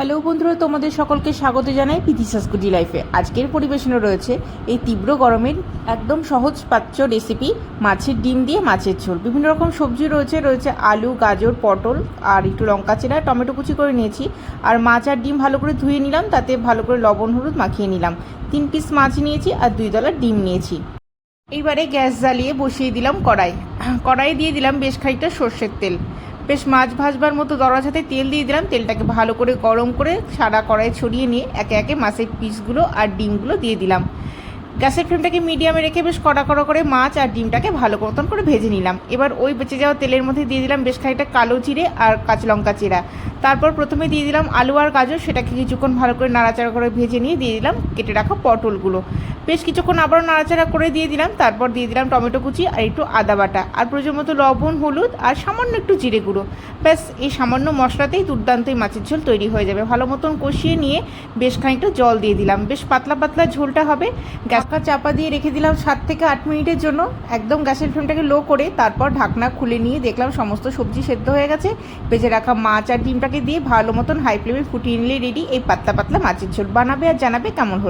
Hello বন্ধুরা, তোমাদের সকলকে স্বাগত জানাই পিথিসাস গুডি লাইফে। আজকের পরিবেশনে রয়েছে এই তীব্র গরমের একদম সহজ পাচ্য রেসিপি মাছের ডিম দিয়ে মাছের ঝোল। বিভিন্ন রকম সবজি রয়েছে আলু, গাজর, পটল আর একটু লঙ্কা চেরা, টমেটো কুচি করে নিয়েছি। আর মাছ আর ডিম ভালো করে ধুয়ে নিলাম, তাতে ভালো করে লবণ হলুদ মাখিয়ে নিলাম। 3 পিস মাছ নিয়েছি আর 2 ডলার ডিম নিয়েছি। এইবারে গ্যাস জ্বালিয়ে বসিয়ে দিলাম কড়াই দিয়ে দিলাম বেশ খানিকটা সর্ষের তেল। বেশ মাছ ভাজবার মতো দরজা হাতে তেল দিয়ে দিলাম। তেলটাকে ভালো করে গরম করে সারা কড়াই ছড়িয়ে নিয়ে একে একে মাছের পিসগুলো আর ডিমগুলো দিয়ে দিলাম। গ্যাসের ফ্লেমটাকে মিডিয়ামে রেখে বেশ কড়া করে মাছ আর ডিমটাকে ভালো মতন করে ভেজে নিলাম। এবার ওই বেঁচে যাওয়া তেলের মধ্যে দিয়ে দিলাম বেশ খানিকটা কালো জিরে আর কাঁচা লঙ্কা চেরা। তারপর প্রথমে দিয়ে দিলাম আলু আর গাজর, সেটাকে কিছুক্ষণ ভালো করে নাড়াচাড়া করে ভেজে নিয়ে দিয়ে দিলাম কেটে রাখা পটলগুলো। বেশ কিছুক্ষণ আবারও নাড়াচাড়া করে দিয়ে দিলাম। তারপর দিয়ে দিলাম টমেটো কুচি আর একটু আদা বাটা আর প্রয়োজন মতো লবণ, হলুদ আর সামান্য একটু জিরে গুঁড়ো। ব্যাস এই সামান্য মশলাতেই দুর্দান্ত এই মাছের ঝোল তৈরি হয়ে যাবে। ভালো মতন কষিয়ে নিয়ে বেশ খানিকটা জল দিয়ে দিলাম। বেশ পাতলা পাতলা ঝোলটা হবে। গ্যাসটা চাপা দিয়ে রেখে দিলাম 7 থেকে 8 মিনিটের জন্য, একদম গ্যাসের ফ্লেমটাকে লো করে। তারপর ঢাকনা খুলে নিয়ে দেখলাম সমস্ত সবজি সেদ্ধ হয়ে গেছে। ভেজে রাখা মাছ আর ডিমটাকে দিয়ে ভালো মতন হাই ফ্লেমে ফুটিয়ে নিলে রেডি এই পাতলা পাতলা মাছের ঝোল। বানাবে আর জানাবে কেমন হলো।